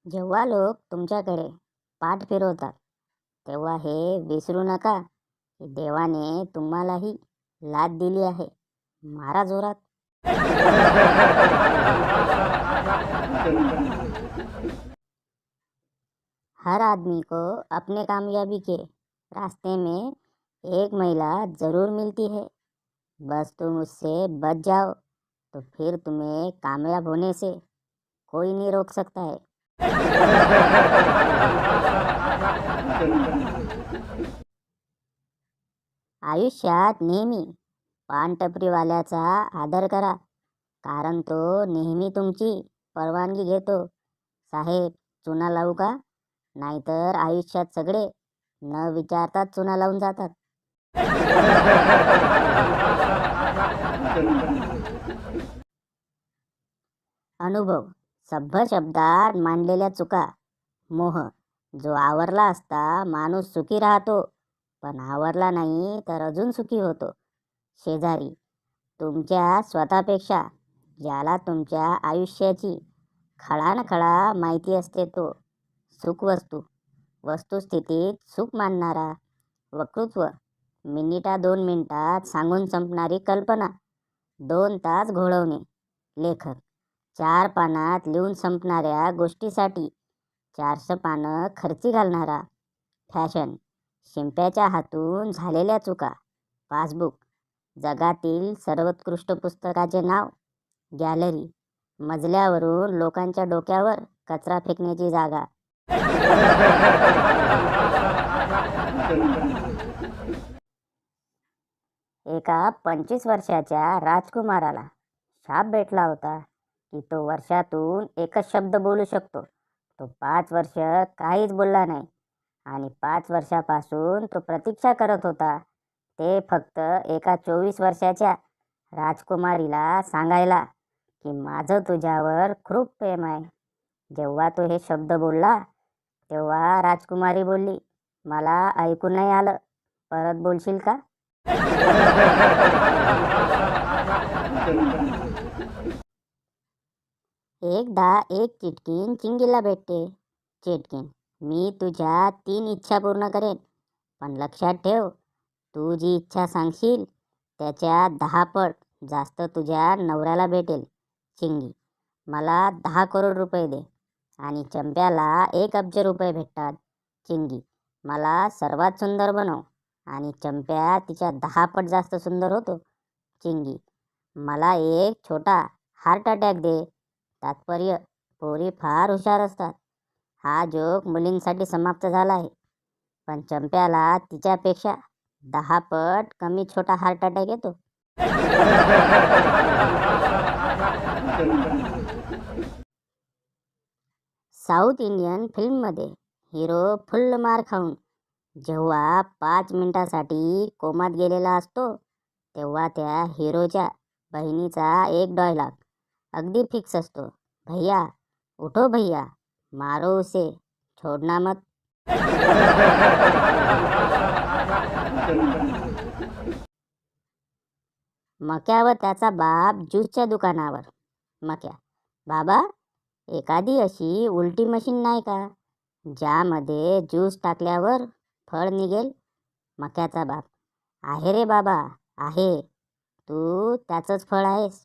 जेव्हा लोक तुमच्याकडे पाठ फिरवतात तेव्हा हे विसरू नका की देवाने तुम्हालाही लाथ दिली आहे. मारा जोरात. हर आदमी को अपने कामयाबी के रास्ते में एक महिला जरूर मिलती है. बस तुम उससे बच जाओ तो फिर तुम्हें कामयाब होने से कोई नहीं रोक सकता है. आयुष्यात नेहमी पानटपरीवाल्याचा आदर करा, कारण तो नेहमी तुमची परवानगी घेतो. साहेब, चुना लावू का? नाहीतर आयुष्यात सगळे न विचारताच चुना लावून जातात. अनुभव. सभ्य शब्दात मांडलेल्या चुका. मोह. जो आवरला असता माणूस सुखी राहतो, पण आवरला नाही तर अजून सुखी होतो. शेजारी. तुमच्या स्वतःपेक्षा ज्याला तुमच्या आयुष्याची खळानखळा माहिती असते तो. सुखवस्तू. वस्तुस्थितीत सुख मानणारा. वक्तृत्व. दोन मिनिटात सांगून संपणारी कल्पना. 2 तास घोळवणे. लेखक. 4 पानात लिहून संपणाऱ्या गोष्टीसाठी 400 पानं खर्ची घालणारा. फॅशन. शिंप्याच्या हातून झालेल्या चुका. पासबुक. जगातील सर्वोत्कृष्ट पुस्तकाचे नाव. गॅलरी. मजल्यावरून लोकांच्या डोक्यावर कचरा फेकण्याची जागा. एका 25 वर्षाच्या राजकुमाराला शाप भेटला होता की तो वर्षातून एकच शब्द बोलू शकतो. तो 5 वर्ष काहीच बोलला नाही आणि 5 वर्षापासून तो प्रतीक्षा करत होता ते फक्त एका 24 वर्षाच्या राजकुमारीला सांगायला की माझं तुझ्यावर खूप प्रेम आहे. जेव्हा तो हे शब्द बोलला तेव्हा राजकुमारी बोलली, मला ऐकून नाही आलं, परत बोलशील का? एकदा एक चिटकीण चिंगीला भेटते. चिटकीण, मी तुझ्या 3 इच्छा पूर्ण करेन, पण लक्षात ठेव, तू जी इच्छा सांगशील त्याच्या 10 पट जास्त तुझ्या नवऱ्याला भेटेल. चिंगी, मला 10 करोड रुपये दे. आणि चंप्याला 1 अब्ज रुपये भेटतात. चिंगी, मला सर्वात सुंदर बनव. आणि चंप्या तिच्या 10 पट जास्त सुंदर होतो. चिंगी, मला एक छोटा हार्ट अटॅक दे. तात्पर्य, पोरी फार हुशार असतात. हा जोक मुलींसाठी समाप्त झाला आहे, पण चंप्याला तिच्यापेक्षा 10 पट कमी छोटा हार्ट अटॅक येतो. साऊथ इंडियन फिल्ममध्ये हिरो फुल्ल मार खाऊन जेव्हा 5 मिनिटासाठी कोमात गेलेला असतो तेव्हा त्या हिरोच्या बहिणीचा एक डायलॉग अगदी फिक्स असतो, भैया उठो भैया, मारो उसे, छोडना मत. मक्या व त्याचा बाप ज्यूसच्या दुकानावर. मक्या, बाबा, एखादी अशी उलटी मशीन नाही का ज्यामध्ये ज्यूस टाकल्यावर फळ निघेल? मक्याचा बाप, आहे रे बाबा, आहे. तू त्याचंच फळ आहेस.